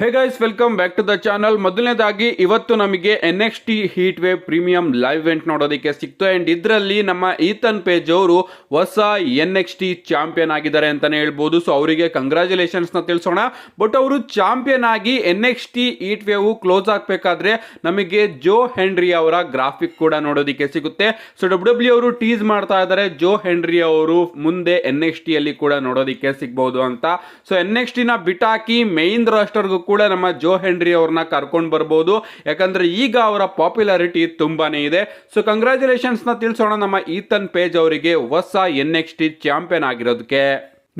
Hey guys, welcome back to the channel. ಮೊದಲನೇದಾಗಿ ಇವತ್ತು ನಮಗೆ NXT heat wave premium live event ನೋಡೋದಕ್ಕೆ ಸಿಕ್ತು. ಅಂಡ್ ಇದರಲ್ಲಿ ನಮ್ಮ ಈತನ್ ಪೇಜ್ ಅವರು ಹೊಸ NXT ಚಾಂಪಿಯನ್ ಆಗಿದ್ದಾರೆ ಅಂತಾನೆ ಹೇಳ್ಬೋದು. ಸೊ ಅವರಿಗೆ ಕಂಗ್ರಾಚುಲೇಷನ್ಸ್ ನ ತಿಳಿಸೋಣ. ಬಟ್ ಅವರು ಚಾಂಪಿಯನ್ ಆಗಿ NXT ಹೀಟ್ ವೇವ್ ಕ್ಲೋಸ್ ಆಗ್ಬೇಕಾದ್ರೆ ನಮಗೆ ಜೋ ಹೆನ್ರಿ ಅವರ ಗ್ರಾಫಿಕ್ ಕೂಡ ನೋಡೋದಕ್ಕೆ ಸಿಗುತ್ತೆ. ಸೊ WWE ಅವರು ಟೀಸ್ ಮಾಡ್ತಾ ಇದ್ದಾರೆ ಜೋ ಹೆನ್ರಿ ಅವರು ಮುಂದೆ NXT ಅಲ್ಲಿ ಕೂಡ ನೋಡೋದಕ್ಕೆ ಸಿಗ್ಬಹುದು ಅಂತ. ಸೊ NXT ನ ಬಿಟಾಕಿ ಮೇನ್ ರಾಸ್ಟರ್ಗೂ ಕೂಡ ನಮ್ಮ ಜೋ ಹೆನ್ರಿ ಅವ್ರನ್ನ ಕರ್ಕೊಂಡು ಬರ್ಬೋದು, ಯಾಕಂದ್ರೆ ಈಗ ಅವರ ಪಾಪ್ಯುಲಾರಿಟಿ ತುಂಬಾನೇ ಇದೆ. ಸೊ ಕಂಗ್ರಾಚುಲೇಷನ್ಸ್ ನ ತಿಳಿಸೋಣ ನಮ್ಮ ಈತನ್ ಪೇಜ್ ಅವರಿಗೆ ಹೊಸ NXT ಚಾಂಪಿಯನ್ ಆಗಿರೋದಕ್ಕೆ.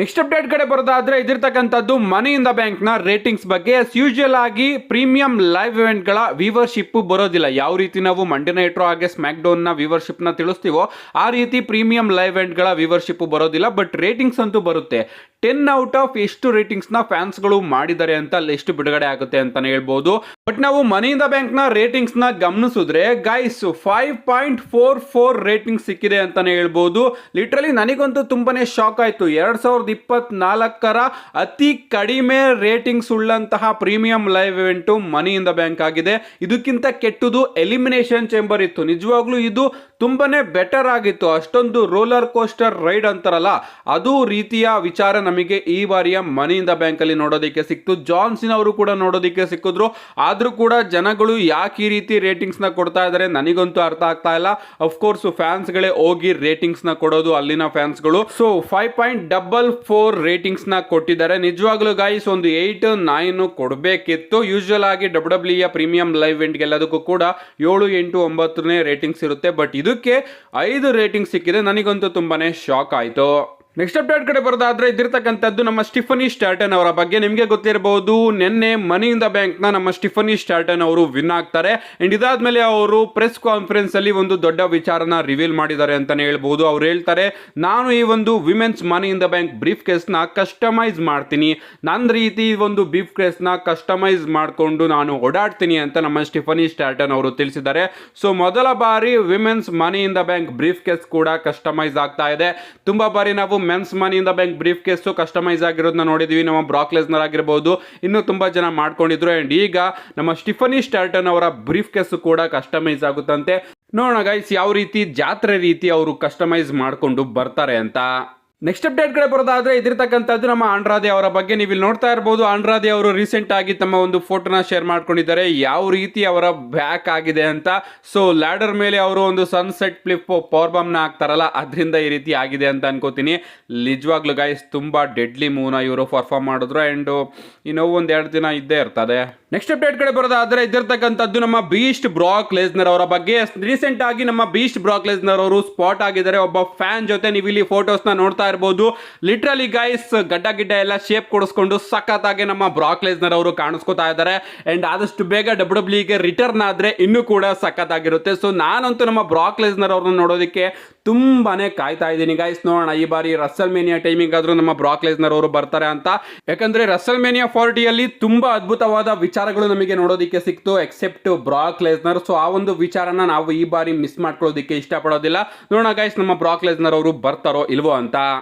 ನೆಕ್ಸ್ಟ್ ಅಪ್ಡೇಟ್ ಕಡೆ ಬರೋದಾದ್ರೆ ಇದಿರ್ತಕ್ಕಂಥದ್ದು ಮನಿ ಇನ್ ದ ಬ್ಯಾಂಕ್ ನ ರೇಟಿಂಗ್ಸ್ ಬಗ್ಗೆ. ಯೂಶುವಲ್ ಆಗಿ ಪ್ರೀಮಿಯಂ ಲೈವ್ ಇವೆಂಟ್ ಗಳ ವ್ಯೂವರ್ಶಿಪ್ ಬರೋದಿಲ್ಲ. ಯಾವ ರೀತಿ ನಾವು ಮಂಡೇ ನೈಟ್ ರಾ ಹಾಗೆ ಸ್ಮ್ಯಾಕ್ ಡೌನ್ ನ ವ್ಯೂವರ್ಶಿಪ್ ನ ತಿಳಿಸ್ತೀವೋ ಆ ರೀತಿ ಪ್ರೀಮಿಯಂ ಲೈವ್ ಇವೆಂಟ್ ಗಳ ವ್ಯೂವರ್ಶಿಪ್ ಬರೋದಿಲ್ಲ. ಬಟ್ ರೇಟಿಂಗ್ಸ್ ಅಂತೂ ಬರುತ್ತೆ. 10 ಔಟ್ ಆಫ್ ಎಷ್ಟು ರೇಟಿಂಗ್ಸ್ ನ ಫ್ಯಾನ್ಸ್ ಗಳು ಮಾಡಿದ್ದಾರೆ ಅಂತ ಲಿಸ್ಟ್ ಬಿಡುಗಡೆ ಆಗುತ್ತೆ ಅಂತಾನೆ ಹೇಳ್ಬೋದು. ಬಟ್ ನಾವು ಮನಿ ಇನ್ ದ ಬ್ಯಾಂಕ್ ನ ರೇಟಿಂಗ್ಸ್ ನ ಗಮನಿಸಿದ್ರೆ ಗೈಸ್ 5.44 ರೇಟಿಂಗ್ ಸಿಕ್ಕಿದೆ ಅಂತಾನೆ ಹೇಳ್ಬೋದು. ಲಿಟ್ರಲಿ ನನಗಂತೂ ತುಂಬಾನೇ ಶಾಕ್ ಆಯ್ತು. 2024ರ ಅತಿ ಕಡಿಮೆ ರೇಟಿಂಗ್ಸ್ ಉಳ್ಳಂತಹ premium live event money in the bank ಆಗಿದೆ. ಇದಕ್ಕಿಂತ ಕೆಟ್ಟದು ಎಲಿಮಿನೇಷನ್ ಚೇಂಬರ್ ಇತ್ತು. ನಿಜವಾಗ್ಲೂ ಇದು ತುಂಬಾನೇ ಬೆಟರ್ ಆಗಿತ್ತು. ಅಷ್ಟೊಂದು ರೋಲರ್ ಕೋಸ್ಟರ್ ರೈಡ್ ಅಂತಾರಲ್ಲ ಅದು ರೀತಿಯ ವಿಚಾರ ನಮಗೆ ಈ ಬಾರಿಯ ಮನಿ ಇನ್ ದ ಬ್ಯಾಂಕ್ ಅಲ್ಲಿ ನೋಡೋದಕ್ಕೆ ಸಿಕ್ತು. ಜಾನ್ ಸಿನಾ ಅವರು ಕೂಡ ನೋಡೋದಕ್ಕೆ ಸಿಕ್ಕಿದ್ರು. ಆದ್ರೂ ಕೂಡ ಜನಗಳು ಯಾಕೆ ಈ ರೀತಿ ರೇಟಿಂಗ್ಸ್ ನ ಕೊಡ್ತಾ ಇದ್ದಾರೆ ನನಗಂತೂ ಅರ್ಥ ಆಗ್ತಾ ಇಲ್ಲ. ಅಫ್ಕೋರ್ಸ್ ಫ್ಯಾನ್ಸ್ ಗಳೇ ಹೋಗಿ ರೇಟಿಂಗ್ಸ್ ನ ಕೊಡೋದು ಅಲ್ಲಿನ ಫ್ಯಾನ್ಸ್ ಗಳು. ಸೊ 5.44 ರೇಟಿಂಗ್ಸ್ ನ ಕೊಟ್ಟಿದ್ದಾರೆ. ನಿಜವಾಗ್ಲೂ ಗೈಸ್ ಒಂದು 8, 9 ಕೊಡಬೇಕಿತ್ತು. ಯೂಶುವಲ್ ಆಗಿ WWE ಪ್ರೀಮಿಯಂ ಲೈವ್ ಇವೆಂಟ್ ಗೆಲ್ಲೋದಕ್ಕೂ ಕೂಡ 7, 8, 9 ರೇಟಿಂಗ್ಸ್ ಇರುತ್ತೆ. ಬಟ್ ಇದಕ್ಕೆ 5 ರೇಟಿಂಗ್ ಸಿಕ್ಕಿದೆ. ನನಗಂತೂ ತುಂಬಾನೇ ಶಾಕ್ ಆಯ್ತು. ನೆಕ್ಸ್ಟ್ ಅಪ್ಡೇಟ್ ಕಡೆ ಬರೋದಾದ್ರೆ ಇದಿರ್ತಕ್ಕಂಥದ್ದು ನಮ್ಮ ಸ್ಟಿಫನಿ ಸ್ಟಾರ್ಟನ್ ಅವರ ಬಗ್ಗೆ. ನಿಮಗೆ ಗೊತ್ತಿರಬಹುದು ನಿನ್ನೆ ಮನಿ ಇನ್ ದ ಬ್ಯಾಂಕ್ ನ ನಮ್ಮ ಸ್ಟಿಫನಿ ಸ್ಟಾರ್ಟನ್ ಅವರು ವಿನ್ ಆಗ್ತಾರೆ. ಅಂಡ್ ಇದಾದ್ಮೇಲೆ ಅವರು ಪ್ರೆಸ್ ಕಾನ್ಫರೆನ್ಸ್ ಅಲ್ಲಿ ಒಂದು ದೊಡ್ಡ ವಿಚಾರನ ರಿವೀಲ್ ಮಾಡಿದ್ದಾರೆ ಅಂತಾನೆ ಹೇಳ್ಬಹುದು. ಅವ್ರು ಹೇಳ್ತಾರೆ, ನಾನು ಈ ಒಂದು women's money in the bank brief case ನ ಕಸ್ಟಮೈಸ್ ಮಾಡ್ತೀನಿ, ನನ್ನ ರೀತಿ ಒಂದು ಬ್ರೀಫ್ ಕೇಸ್ ನ ಕಸ್ಟಮೈಸ್ ಮಾಡಿಕೊಂಡು ನಾನು ಓಡಾಡ್ತೀನಿ ಅಂತ ನಮ್ಮ ಸ್ಟಿಫನಿ ಸ್ಟಾರ್ಟನ್ ಅವರು ತಿಳಿಸಿದ್ದಾರೆ. ಸೊ ಮೊದಲ ಬಾರಿ women's money in the bank briefcase ಕೂಡ ಕಸ್ಟಮೈಸ್ ಆಗ್ತಾ ಇದೆ. ತುಂಬಾ ಬಾರಿ ನಾವು men's money in the bank briefcase customise ಆಗಿರೋದನ್ನ ನೋಡಿದ್ವಿ. ನಮ್ಮ ಬ್ರಾಕ್ ಲೆಸ್ನರ್ ಆಗಿರಬಹುದು, ಇನ್ನೂ ತುಂಬಾ ಜನ ಮಾಡ್ಕೊಂಡಿದ್ರು. ಅಂಡ್ ಈಗ ನಮ್ಮ ಸ್ಟಿಫನಿ ಸ್ಟಾರ್ಟನ್ ಅವರ ಬ್ರೀಫ್ ಕೇಸ್ ಕೂಡ ಕಸ್ಟಮೈಸ್ ಆಗುತ್ತಂತೆ. ನೋಡೋಣ ಗೈಸ್ ಯಾವ ರೀತಿ ಜಾತ್ರೆ ರೀತಿ ಅವರು ಕಸ್ಟಮೈಸ್ ಮಾಡಿಕೊಂಡು ಬರ್ತಾರೆ ಅಂತ. ನೆಕ್ಸ್ಟ್ ಅಪ್ಡೇಟ್ ಕಡೆ ಬರೋದಾದ್ರೆ ಇದಿರ್ತಕ್ಕಂಥದ್ದು ನಮ್ಮ ಆಂಡ್ರಾದೆ ಅವರ ಬಗ್ಗೆ. ನೀವು ಇಲ್ಲಿ ನೋಡ್ತಾ ಇರಬಹುದು, ಆಂಡ್ರಾದೆ ಅವರು ರೀಸೆಂಟ್ ಆಗಿ ತಮ್ಮ ಒಂದು ಫೋಟೋನ ಶೇರ್ ಮಾಡ್ಕೊಂಡಿದ್ದಾರೆ ಯಾವ ರೀತಿ ಅವರ ಬ್ಯಾಕ್ ಆಗಿದೆ ಅಂತ. ಸೊ ಲ್ಯಾಡರ್ ಮೇಲೆ ಅವರು ಒಂದು ಸನ್ಸೆಟ್ ಫ್ಲಿಪ್ ಪವರ್ ಬಾಂಬ್ ನ ಹಾಕ್ತಾರಲ್ಲ ಅದರಿಂದ ಈ ರೀತಿ ಆಗಿದೆ ಅಂತ ಅನ್ಕೋತೀನಿ. ನಿಜವಾಗ್ಲೂ ಗೈಸ್ ತುಂಬಾ ಡೆಡ್ಲಿ ಮೂವ್ನ ಇವರು ಪರ್ಫಾರ್ಮ್ ಮಾಡಿದ್ರು. ಅಂಡ್ ಇನ್ನೂ 1-2 ದಿನ ಇದ್ದೇ ಇರ್ತದೆ. ನೆಕ್ಸ್ಟ್ ಅಪ್ಡೇಟ್ ಕಡೆ ಬರೋದಾದ್ರೆ ಇದಿರ್ತಕ್ಕಂಥದ್ದು ನಮ್ಮ ಬೀಸ್ಟ್ ಬ್ರಾಕ್ ಲೆಸ್ನರ್ ಅವರ ಬಗ್ಗೆ. ರೀಸೆಂಟ್ ಆಗಿ ನಮ್ಮ ಬೀಸ್ಟ್ ಬ್ರಾಕ್ ಲೆಸ್ನರ್ ಅವರು ಸ್ಪಾಟ್ ಆಗಿದ್ದಾರೆ ಒಬ್ಬ ಫ್ಯಾನ್ ಜೊತೆ. ನೀವು ಇಲ್ಲಿ ಫೋಟೋಸ್ ನ ನೋಡ್ತಾ ಇರಬಹುದು. ಲಿಟ್ರಲಿ ಗೈಸ್ ಗಡ್ಡ ಗಿಡ್ಡ ಎಲ್ಲ ಶೇಪ್ ಕೊಡಿಸ್ಕೊಂಡು ಸಖತ್ತಾಗಿ ನಮ್ಮ ಬ್ರಾಕ್ ಲೆಸ್ನರ್ ಅವರು ಕಾಣಿಸ್ಕೊತಾ ಇದ್ದಾರೆ. ಅಂಡ್ ಆದಷ್ಟು ಬೇಗ WWE ಗೆ ರಿಟರ್ನ್ ಆದ್ರೆ ಇನ್ನೂ ಕೂಡ ಸಖತ್ತಾಗಿರುತ್ತೆ. ಸೊ ನಾನಂತೂ ನಮ್ಮ ಬ್ರಾಕ್ ಲೆಸ್ನರ್ ಅವ್ರನ್ನ ನೋಡೋದಕ್ಕೆ ತುಂಬಾನೇ ಕಾಯ್ತಾ ಇದ್ದೀನಿ ಗೈಸ್. ನೋಡೋಣ ಈ ಬಾರಿ ರಸಲ್ ಮೇನಿಯಾ ಟೈಮಿಂಗ್ ಆದ್ರೂ ನಮ್ಮ ಬ್ರಾಕ್ ಲೆಸ್ನರ್ ಅವರು ಬರ್ತಾರೆ ಅಂತ. ಯಾಕಂದ್ರೆ ರಸಲ್ ಮೇನಿಯಾ 40 ಅಲ್ಲಿ ತುಂಬಾ ಅದ್ಭುತವಾದ ವಿಚಾರಗಳು ನಮಗೆ ನೋಡೋದಕ್ಕೆ ಸಿಕ್ತು ಎಕ್ಸೆಪ್ಟ್ ಬ್ರಾಕ್ ಲೆಸ್ನರ್. ಸೊ ಆ ಒಂದು ವಿಚಾರನ ನಾವು ಈ ಬಾರಿ ಮಿಸ್ ಮಾಡ್ಕೊಳ್ಳೋದಕ್ಕೆ ಇಷ್ಟಪಡೋದಿಲ್ಲ. ನೋಡೋಣ ಗೈಸ್ ನಮ್ಮ ಬ್ರಾಕ್ ಲೆಸ್ನರ್ ಅವರು ಬರ್ತಾರೋ ಇಲ್ವೋ ಅಂತ.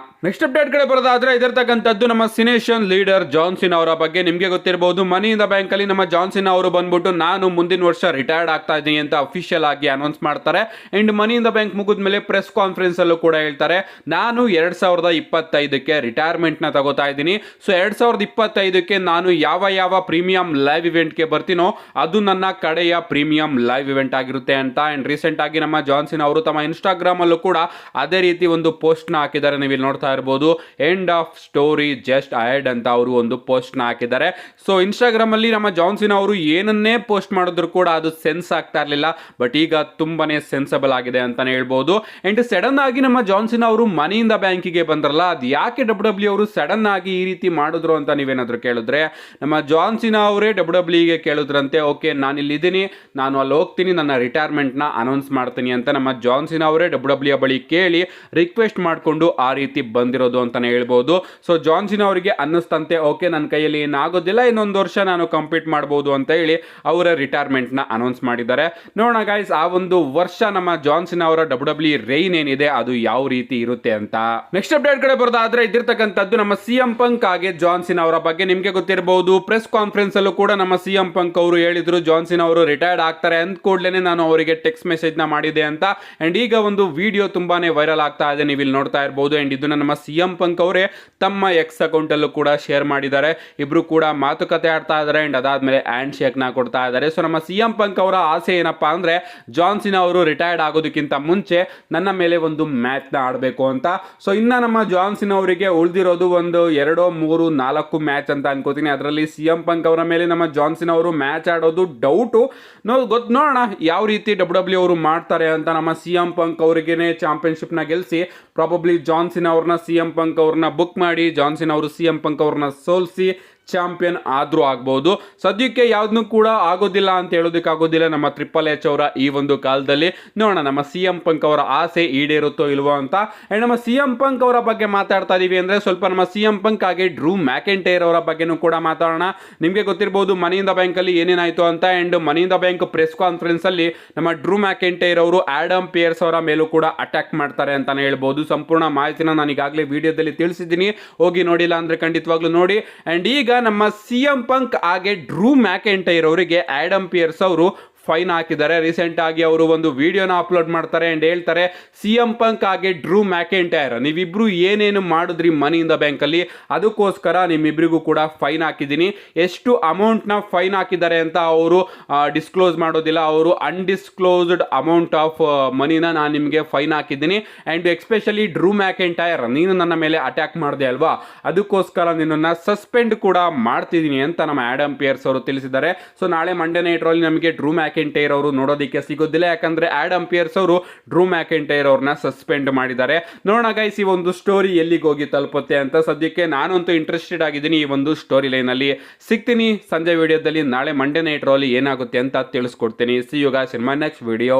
ನೆಕ್ಸ್ಟ್ ಅಪ್ಡೇಟ್ ಕಡೆ ಬರೋದಾದ್ರೆ ಇದಿರ್ತಕ್ಕಂಥದ್ದು ನಮ್ಮ ಸಿನೇಷನ್ ಲೀಡರ್ ಜಾನ್ ಸಿನಾ ಅವರ ಬಗ್ಗೆ. ನಿಮಗೆ ಗೊತ್ತಿರಬಹುದು ಮನಿ ಇನ್ ದ ಬ್ಯಾಂಕ್ ಅಲ್ಲಿ ನಮ್ಮ ಜಾನ್ ಸಿನಾ ಅವರು ಬಂದ್ಬಿಟ್ಟು ನಾನು ಮುಂದಿನ ವರ್ಷ ರಿಟೈರ್ಡ್ ಆಗ್ತಾ ಇದ್ದೀನಿ ಅಂತ ಅಫಿಷಿಯಲ್ ಆಗಿ ಅನೌನ್ಸ್ ಮಾಡ್ತಾರೆ. And money in the bank ಮುಗಿದ್ಮೇಲೆ ಪ್ರೆಸ್ ಕಾನ್ಫರೆನ್ಸ್ ಅಲ್ಲೂ ಕೂಡ ಹೇಳ್ತಾರೆ, ನಾನು 2025ಕ್ಕೆ ರಿಟೈರ್ಮೆಂಟ್ ನ ತಗೋತಾ ಇದ್ದೀನಿ. ಸೊ 2025ಕ್ಕೆ ನಾನು ಯಾವ ಪ್ರೀಮಿಯಂ ಲೈವ್ ಇವೆಂಟ್ ಗೆ ಬರ್ತೀನೋ ಅದು ನನ್ನ ಕಡೆಯ ಪ್ರೀಮಿಯಂ ಲೈವ್ ಇವೆಂಟ್ ಆಗಿರುತ್ತೆ ಅಂತ. ಅಂಡ್ ರೀಸೆಂಟ್ ಆಗಿ ನಮ್ಮ ಜಾನ್ ಸಿನಾ ಅವರು ತಮ್ಮ ಇನ್ಸ್ಟಾಗ್ರಾಮ್ ಅಲ್ಲೂ ಕೂಡ ಅದೇ ರೀತಿ ಒಂದು ಪೋಸ್ಟ್ ನ ಹಾಕಿದ್ದಾರೆ. ನೀವು ಇಲ್ಲಿ ನೋಡ್ತಾ ಇರಬಹುದು, end of story just ahead ಅಂತ ಅವರು ಒಂದು ಪೋಸ್ಟ್ ನ ಹಾಕಿದ್ದಾರೆ. ಸೊ ಇನ್ಸ್ಟಾಗ್ರಾಮ್ ಅಲ್ಲಿ ನಮ್ಮ ಜಾನ್ ಸಿನಾ ಅವರು ಏನನ್ನೇ ಪೋಸ್ಟ್ ಮಾಡಿದ್ರು ಕೂಡ ಅದು ಸೆನ್ಸ್ ಆಗ್ತಾ ಇರಲಿಲ್ಲ. ಬಟ್ ಈಗ ತುಂಬಾನೇ ಸೆನ್ಸಬಲ್ ಆಗಿದೆ ಅಂತಾನೆ ಹೇಳ್ಬಹುದು. ಅಂಡ್ ಸಡನ್ ಆಗಿ ನಮ್ಮ ಜಾನ್ ಸಿನಾ ಅವರು ಮನಿ ಇನ್ ದ ಬ್ಯಾಂಕಿಗೆ ಬಂದ್ರಲ್ಲ, ಅದು ಯಾಕೆ WWE ಅವರು ಸಡನ್ ಆಗಿ ಈ ರೀತಿ ಮಾಡಿದ್ರು ಅಂತ ನೀವೇನಾದ್ರೂ ಕೇಳಿದ್ರೆ ನಮ್ಮ ಜಾನ್ ಸಿನಾ ಅವರೇ WWE ಗೆ ಕೇಳಿದ್ರಂತೆ, ಓಕೆ ನಾನು ಇಲ್ಲಿದ್ದೀನಿ, ನಾನು ಅಲ್ಲಿ ಹೋಗ್ತೀನಿ, ನನ್ನ ರಿಟೈರ್ಮೆಂಟ್ ನ ಅನೌನ್ಸ್ ಮಾಡ್ತೀನಿ ಅಂತ ನಮ್ಮ ಜಾನ್ ಸಿನಾ ಅವರೇ WWE ಬಳಿ ಕೇಳಿ ರಿಕ್ವೆಸ್ಟ್ ಮಾಡಿಕೊಂಡು ಆ ರೀತಿ ಬಂದಿರೋದು ಅಂತಾನೆ ಹೇಳ್ಬೋದು. ಸೊ ಜಾನ್ ಸಿನಾ ಅವರಿಗೆ ಅನ್ನಿಸ್ತಂತೆ, ಓಕೆ ನನ್ನ ಕೈಯಲ್ಲಿ ಏನಾಗೋದಿಲ್ಲ, ಇನ್ನೊಂದು ವರ್ಷ ನಾನು ಕಂಪ್ಲೀಟ್ ಮಾಡಬಹುದು ಅಂತ ಹೇಳಿ ಅವರ ರಿಟೈರ್ಮೆಂಟ್ ನ ಅನೌನ್ಸ್ ಮಾಡಿದ್ದಾರೆ. ನೋಡೋಣ ಗೈಸ್ ಆ ಒಂದು ವರ್ಷ ನಮ್ಮ ಜಾನ್ ಸಿನಾ ಅವರ WWE ರೈನ್ ಲೈನ್ ಏನಿದೆ ಅದು ಯಾವ ರೀತಿ ಇರುತ್ತೆ ಅಂತ. ನೆಕ್ಸ್ಟ್ ಅಪ್ಡೇಟ್ ಕಡೆ ಬರೋದಾದ್ರೆ ಇದಿರ್ತಕ್ಕಂಥದ್ದು ನಮ್ಮ ಸಿಎಂ ಪಂಕ್ ಹಾಗೆ ಜಾನ್ ಸಿನಾ ಅವರ ಬಗ್ಗೆ ನಿಮ್ಗೆ ಗೊತ್ತಿರಬಹುದು. ಪ್ರೆಸ್ ಕಾನ್ಫರೆನ್ಸ್ ಅಲ್ಲೂ ಕೂಡ ನಮ್ಮ ಸಿಎಂ ಪಂಕ್ ಅವರು ಹೇಳಿದ್ರು ಜಾನ್ ಸಿನಾ ಅವರು ರಿಟೈರ್ಡ್ ಆಗ್ತಾರೆ ಅಂದ ಕೂಡಲೇ ನಾನು ಅವರಿಗೆ ಟೆಕ್ಸ್ಟ್ ಮೆಸೇಜ್ ನ ಮಾಡಿದೆ ಅಂತ. ಅಂಡ್ ಈಗ ಒಂದು ವಿಡಿಯೋ ತುಂಬಾನೇ ವೈರಲ್ ಆಗ್ತಾ ಇದೆ, ನೀವು ಇಲ್ಲಿ ನೋಡ್ತಾ ಇರಬಹುದು. ಅಂಡ್ ಇದನ್ನ ನಮ್ಮ ಸಿಎಂ ಪಂಕ್ ಅವರೇ ತಮ್ಮ ಎಕ್ಸ್ ಅಕೌಂಟ್ ಅಲ್ಲೂ ಕೂಡ ಶೇರ್ ಮಾಡಿದ್ದಾರೆ. ಇಬ್ರು ಕೂಡ ಮಾತುಕತೆ ಆಡ್ತಾ ಇದ್ದಾರೆ ಅಂಡ್ ಅದಾದ್ಮೇಲೆ ಹ್ಯಾಂಡ್ ಶೇಕ್ ನ ಕೊಡ್ತಾ ಇದ್ದಾರೆ. ಸೊ ನಮ್ಮ ಸಿಎಂ ಪಂಕ್ ಅವರ ಆಸೆ ಏನಪ್ಪಾ ಅಂದ್ರೆ ಜಾನ್ ಸಿನಾ ಅವರು ರಿಟೈರ್ಡ್ ಆಗೋದಕ್ಕಿಂತ ಮುಂಚೆ ನನ್ನ ಮೇಲೆ ಒಂದು ಮ್ಯಾಚ್ ನ ಆಡಬೇಕು ಅಂತ. ಸೊ ಇನ್ನ ನಮ್ಮ ಜಾನ್ ಸಿನಾ ಅವರಿಗೆ ಉಳಿದಿರೋದು ಒಂದು 2, 3, 4 ಮ್ಯಾಚ್ ಅಂತ ಅನ್ಕೋತೀನಿ. ಅದರಲ್ಲಿ ಸಿಎಂ ಪಂಕ್ ಅವರ ಮೇಲೆ ನಮ್ಮ ಜಾನ್ ಸಿನಾ ಅವರು ಮ್ಯಾಚ್ ಆಡೋದು ಡೌಟು. ನೋಡೋಣ ಯಾವ ರೀತಿ ಡಬ್ಲ್ಯೂ ಅವರು ಮಾಡ್ತಾರೆ ಅಂತ. ನಮ್ಮ ಸಿಎಂ ಪಂಕ್ ಅವರಿಗೇನೆ ಚಾಂಪಿಯನ್ಶಿಪ್ ನ ಗೆಲ್ಸಿ ಪ್ರಾಬಬ್ಲಿ ಜಾನ್ ಸಿನಾ ಅವ್ರನ್ನ ಸಿಎಂ ಪಂಕ್ ಅವ್ರನ್ನ ಬುಕ್ ಮಾಡಿ ಜಾನ್ ಸಿನಾ ಅವರು ಸಿಎಂ ಪಂಕ್ ಅವ್ರನ್ನ ಸೋಲಿಸಿ ಚಾಂಪಿಯನ್ ಆದ್ರೂ ಆಗ್ಬಹುದು. ಸದ್ಯಕ್ಕೆ ಯಾವ್ದನ್ನು ಕೂಡ ಆಗೋದಿಲ್ಲ ಅಂತ ಹೇಳೋದಕ್ಕಾಗೋದಿಲ್ಲ ನಮ್ಮ ಟ್ರಿಪಲ್ ಎಚ್ ಅವರ ಈ ಒಂದು ಕಾಲದಲ್ಲಿ. ನೋಡೋಣ ನಮ್ಮ ಸಿಎಂ ಪಂಕ್ ಅವರ ಆಸೆ ಈಡೇರುತ್ತೋ ಇಲ್ವೋ ಅಂತ. ಅಂಡ್ ನಮ್ಮ ಸಿಎಂ ಪಂಕ್ ಅವರ ಬಗ್ಗೆ ಮಾತಾಡ್ತಾ ಇದೀವಿ ಅಂದ್ರೆ ಸ್ವಲ್ಪ ನಮ್ಮ ಸಿಎಂ ಪಂಕ್ ಹಾಗೆ ಡ್ರೂ ಮ್ಯಾಕೆಂಟೈರ್ ಅವರ ಬಗ್ಗೆನೂ ಕೂಡ ಮಾತಾಡೋಣ. ನಿಮ್ಗೆ ಗೊತ್ತಿರಬಹುದು ಮನಿ ಇನ್ ದ ಬ್ಯಾಂಕ್ ಅಲ್ಲಿ ಏನೇನಾಯ್ತು ಅಂತ. And money in the bank press conference ಅಲ್ಲಿ ನಮ್ಮ ಡ್ರೂ ಮ್ಯಾಕೆಂಟೈರ್ ಅವರು ಆಡಮ್ ಪಿಯರ್ಸ್ ಅವರ ಮೇಲೂ ಕೂಡ ಅಟ್ಯಾಕ್ ಮಾಡ್ತಾರೆ ಅಂತಾನೆ ಹೇಳ್ಬಹುದು. ಸಂಪೂರ್ಣ ಮಾಹಿತಿನ ನಾನು ಈಗಾಗಲೇ ವಿಡಿಯೋದಲ್ಲಿ ತಿಳಿಸಿದ್ದೀನಿ, ಹೋಗಿ ನೋಡಿಲ್ಲ ಅಂದ್ರೆ ಖಂಡಿತವಾಗ್ಲೂ ನೋಡಿ. ಅಂಡ್ ಈಗ ನಮ್ಮ ಸಿಎಂ ಪಂಕ್ ಹಾಗೆ ಡ್ರೂ ಮ್ಯಾಕೆಂಟೈರ್ ಅವರಿಗೆ ಆಡಮ್ ಪಿಯರ್ಸ್ ಅವರು ಫೈನ್ ಹಾಕಿದ್ದಾರೆ. ರೀಸೆಂಟ್ ಆಗಿ ಅವರು ಒಂದು ವಿಡಿಯೋನ ಅಪ್ಲೋಡ್ ಮಾಡ್ತಾರೆ ಅಂಡ್ ಹೇಳ್ತಾರೆ ಸಿಎಂ ಪಂಕ್ ಹಾಗೆ ಡ್ರೂ ಮ್ಯಾಕೆಂಟೈರ್ ನೀವಿಬ್ರು ಏನೇನು ಮಾಡಿದ್ರಿ ಮನಿ ಇನ್ ದ ಬ್ಯಾಂಕ್ ಅಲ್ಲಿ ಅದಕ್ಕೋಸ್ಕರ ನಿಮ್ಮಿಬ್ರಿಗೂ ಕೂಡ ಫೈನ್ ಹಾಕಿದ್ದೀನಿ. ಎಷ್ಟು ಅಮೌಂಟ್ ನ ಫೈನ್ ಹಾಕಿದ್ದಾರೆ ಅಂತ ಅವರು ಡಿಸ್ಕ್ಲೋಸ್ ಮಾಡೋದಿಲ್ಲ. ಅವರು ಅನ್ಡಿಸ್ಕ್ಲೋಸ್ಡ್ ಅಮೌಂಟ್ ಆಫ್ ಮನಿನ ನಾನು ನಿಮಗೆ ಫೈನ್ ಹಾಕಿದ್ದೀನಿ. ಅಂಡ್ ಎಸ್ಪೆಷಲಿ ಡ್ರೂ ಮ್ಯಾಕೆಂಟೈರ್ ನೀನು ನನ್ನ ಮೇಲೆ ಅಟ್ಯಾಕ್ ಮಾಡಿದೆ ಅಲ್ವಾ, ಅದಕ್ಕೋಸ್ಕರ ನಿನ್ನನ್ನು ಸಸ್ಪೆಂಡ್ ಕೂಡ ಮಾಡ್ತಿದ್ದೀನಿ ಅಂತ ನಮ್ಮ ಆಡಮ್ ಪಿಯರ್ಸ್ ಅವರು ತಿಳಿಸಿದ್ದಾರೆ. ಸೊ ನಾಳೆ ಮಂಡೇ ನೈಟ್ ರಲ್ಲಿ ನಮಗೆ ಡ್ರೂ ಮ್ಯಾಕೆಂಟೈರ್ ಅವರು ನೋಡೋದಕ್ಕೆ ಸಿಗೋದಿಲ್ಲ, ಯಾಕಂದ್ರೆ ಆಡಮ್ ಪಿಯರ್ಸ್ ಅವರು ಡ್ರೂ ಮ್ಯಾಕೆಂಟೈರ್ ಅವ್ರನ್ನ ಸಸ್ಪೆಂಡ್ ಮಾಡಿದ್ದಾರೆ. ನೋಡೋಣ ಗೈಸ್ ಈ ಒಂದು ಸ್ಟೋರಿ ಎಲ್ಲಿಗೆ ಹೋಗಿ ತಲುಪುತ್ತೆ ಅಂತ. ಸದ್ಯಕ್ಕೆ ನಾನಂತೂ ಇಂಟ್ರೆಸ್ಟೆಡ್ ಆಗಿದ್ದೀನಿ ಈ ಒಂದು ಸ್ಟೋರಿ ಲೈನ್ ಅಲ್ಲಿ. ಸಿಗ್ತೀನಿ ಸಂಜೆ ವಿಡಿಯೋದಲ್ಲಿ. ನಾಳೆ ಮಂಡೇ ನೈಟ್ ರಲ್ಲಿ ಏನಾಗುತ್ತೆ ಅಂತ ತಿಳಿಸ್ಕೊಡ್ತೀನಿ. See you guys in my next video.